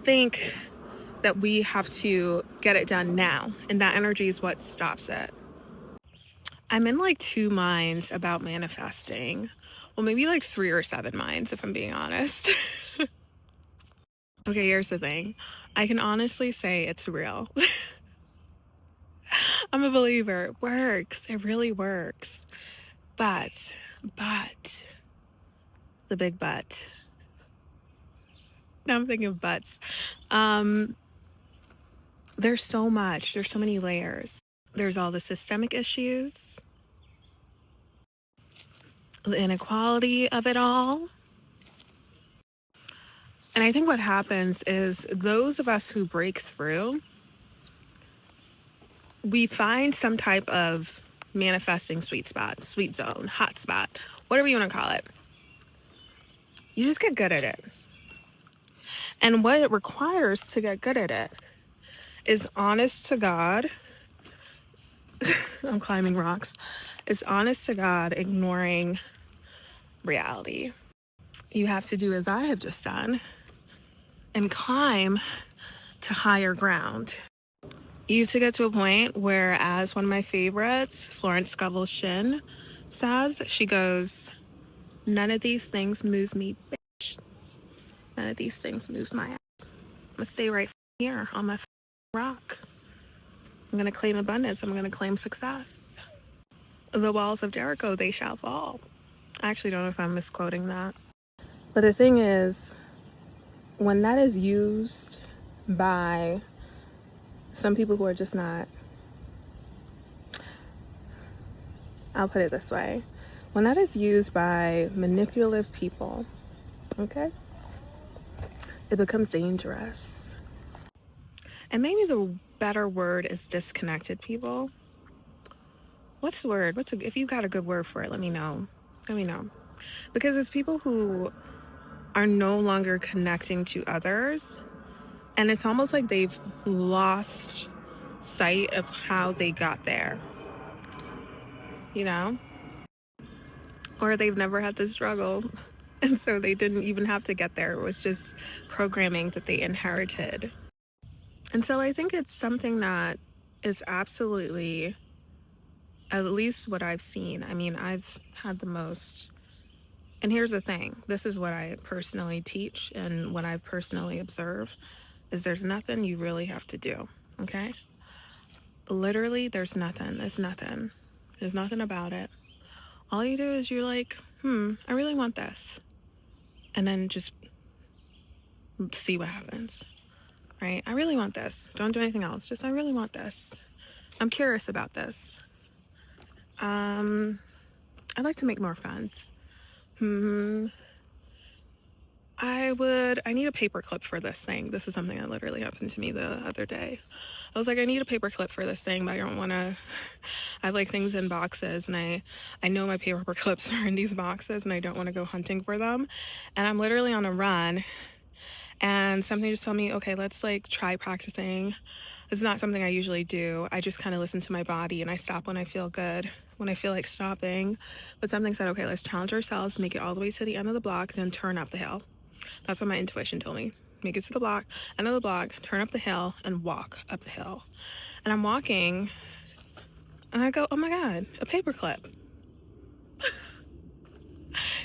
think that we have to get it done now, and that energy is what stops it. I'm in like 2 minds about manifesting. Well, maybe like 3 or 7 minds, if I'm being honest. Okay, here's the thing. I can honestly say it's real. I'm a believer. It works. It really works. But, the big but. Now I'm thinking of butts. There's so much. There's so many layers. There's all the systemic issues, the inequality of it all. And I think what happens is those of us who break through, we find some type of manifesting sweet spot, sweet zone, hot spot, whatever you want to call it. You just get good at it. And what it requires to get good at it is honest to God. I'm climbing rocks. Is honest to God ignoring reality. You have to do as I have just done and climb to higher ground. You have to get to a point where, as one of my favorites, Florence Scovel Shinn, says, she goes, none of these things move me, bitch. None of these things move my ass. I'm gonna stay right here on my rock. I'm gonna claim abundance. I'm gonna claim success. The walls of Jericho, they shall fall. I actually don't know if I'm misquoting that. But the thing is, when that is used by some people who are just not, I'll put it this way. When that is used by manipulative people, okay, it becomes dangerous. And maybe the better word is disconnected people. What's the word? If you got a good word for it, let me know. Let me know. Because it's people who are no longer connecting to others, and it's almost like they've lost sight of how they got there, you know? Or they've never had to struggle, and so they didn't even have to get there. It was just programming that they inherited. And so I think it's something that is absolutely, at least what I've seen. I mean, I've had the most. And here's the thing, this is what I personally teach and what I've personally observed, is there's nothing you really have to do, okay? Literally, there's nothing. It's nothing. There's nothing about it. All you do is you're like, I really want this. And then just see what happens, right? I really want this. Don't do anything else. Just, I really want this. I'm curious about this. I'd like to make more friends. I need a paper clip for this thing. This is something that literally happened to me the other day. I was like, I need a paper clip for this thing, but I don't want to, I have like things in boxes, and I know my paper clips are in these boxes, and I don't want to go hunting for them. And I'm literally on a run, and something just told me, okay, let's like try practicing. It's not something I usually do. I just kind of listen to my body, and I stop when I feel good, when I feel like stopping. But something said, okay, let's challenge ourselves, make it all the way to the end of the block, then turn up the hill. That's what my intuition told me. Make it to the block, end of the block, turn up the hill, and walk up the hill. And I'm walking, and I go, oh my God, a paperclip.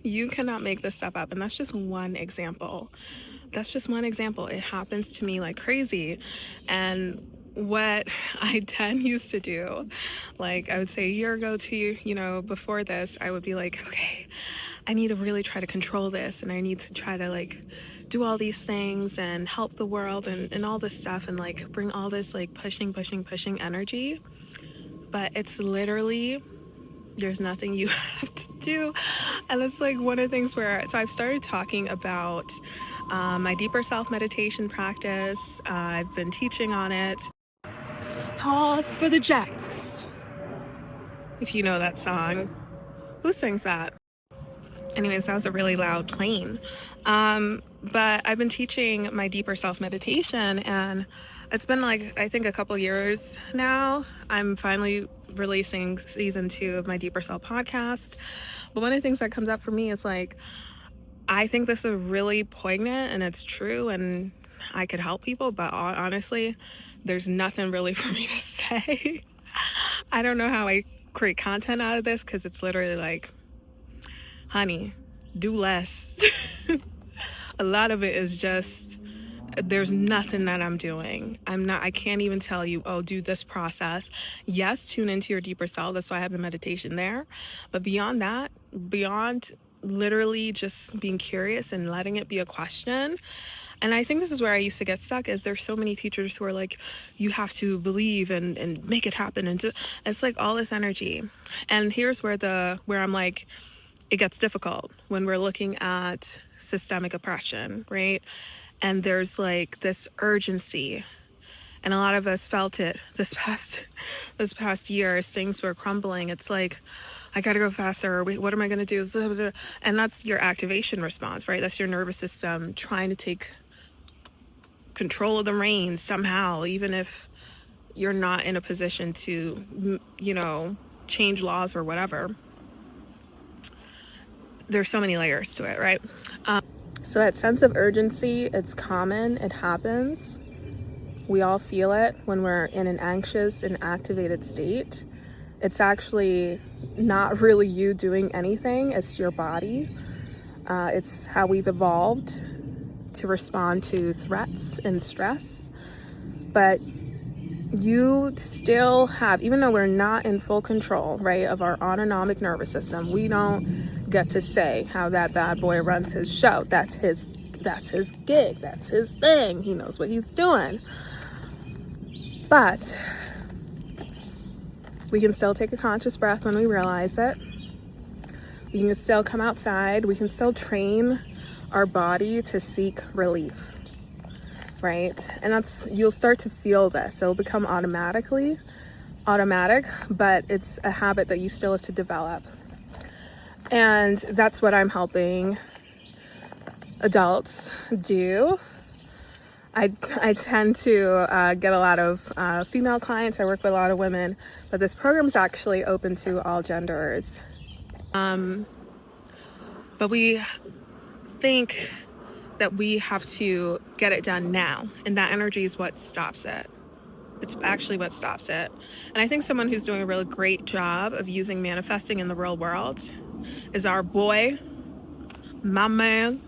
You cannot make this stuff up. And that's just one example. That's just one example. It happens to me like crazy. And what I then used to do, like I would say a year ago to, before this, I would be like, okay, I need to really try to control this, and I need to try to like do all these things and help the world and all this stuff, and like bring all this like pushing energy. But it's literally, there's nothing you have to do. And it's like one of the things where, so I've started talking about my deeper self meditation practice. I've been teaching on it. Pause for the Jets. If you know that song. Who sings that? Anyways, that was a really loud plane. But I've been teaching my deeper self meditation, and it's been like, I think a couple years now. I'm finally releasing season 2 of my Deeper Self podcast. But one of the things that comes up for me is like, I think this is really poignant, and it's true, and I could help people, but honestly, there's nothing really for me to say. I don't know how I create content out of this, because it's literally like, honey, do less. A lot of it is just, there's nothing that I'm doing. I can't even tell you, oh, do this process. Yes, tune into your deeper self. That's why I have the meditation there. But beyond that, beyond literally just being curious and letting it be a question. And I think this is where I used to get stuck, is there's so many teachers who are like, you have to believe and make it happen. And it's like all this energy. And here's where I'm like, it gets difficult when we're looking at systemic oppression, right? And there's like this urgency, and a lot of us felt it this past year as things were crumbling. It's like, I gotta go faster. Wait, what am I gonna do? And that's your activation response, right? That's your nervous system trying to take control of the reins somehow, even if you're not in a position to, change laws or whatever. There's so many layers to it, right? So that sense of urgency, it's common, it happens. We all feel it when we're in an anxious and activated state. It's actually not really you doing anything, it's your body. It's how we've evolved to respond to threats and stress. But you still have, even though we're not in full control, right, of our autonomic nervous system, we don't get to say how that bad boy runs his show. That's his gig, that's his thing. He knows what he's doing. But we can still take a conscious breath when we realize it. We can still come outside. We can still train our body to seek relief, right? And you'll start to feel this. It'll become automatic, but it's a habit that you still have to develop. And that's what I'm helping adults do. I tend to get a lot of female clients. I work with a lot of women, but this program is actually open to all genders. But we think that we have to get it done now, and that energy is what stops it. It's actually what stops it. And I think someone who's doing a really great job of using manifesting in the real world is our boy, my man,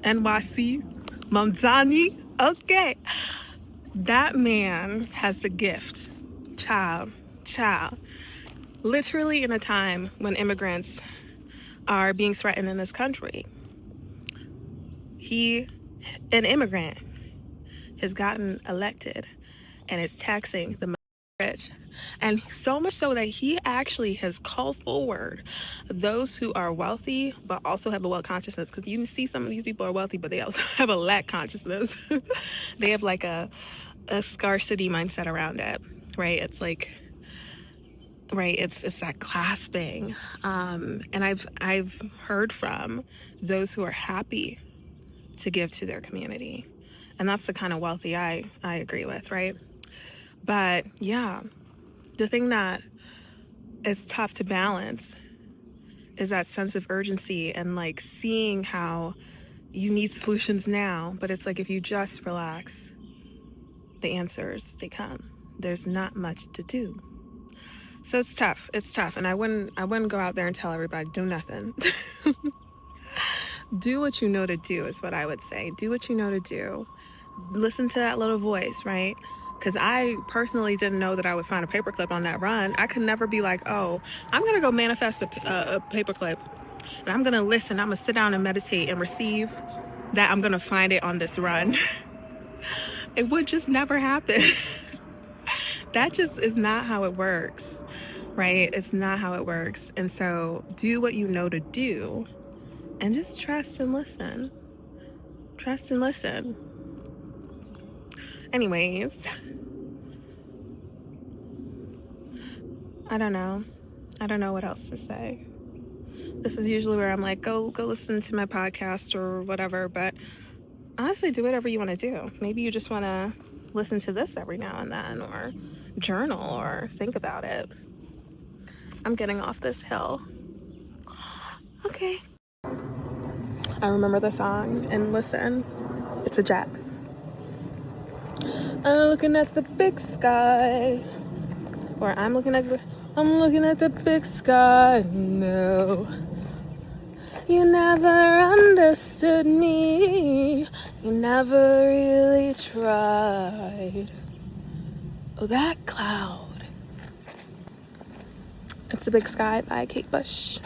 NYC, Mamzani. Okay. That man has the gift. Child. Literally in a time when immigrants are being threatened in this country, an immigrant, has gotten elected and is taxing the rich. And so much so that he actually has called forward those who are wealthy but also have a wealth consciousness, because you see some of these people are wealthy but they also have a lack consciousness. They have like a scarcity mindset around it, right? It's like, right, it's that clasping. And I've heard from those who are happy to give to their community, and that's the kind of wealthy I agree with, right? But yeah, the thing that is tough to balance is that sense of urgency and like seeing how you need solutions now, but it's like if you just relax, the answers, they come. There's not much to do. So it's tough, and I wouldn't go out there and tell everybody do nothing. Do what you know to do is what I would say. Do what you know to do. Listen to that little voice, right? Because I personally didn't know that I would find a paperclip on that run. I could never be like, oh, I'm going to go manifest a paperclip. And I'm going to listen. I'm going to sit down and meditate and receive that I'm going to find it on this run. It would just never happen. That just is not how it works, right? It's not how it works. And so do what you know to do and just trust and listen. Trust and listen. Anyways, I don't know what else to say. This is usually where I'm like, go listen to my podcast or whatever, but honestly, do whatever you want to do. Maybe you just want to listen to this every now and then, or journal, or think about it. I'm getting off this hill. Okay. I remember the song, and listen, it's a jet. I'm looking at the big sky. Or I'm looking at the big sky. No, you never understood me. You never really tried. Oh, that cloud. It's a Big Sky by Kate Bush.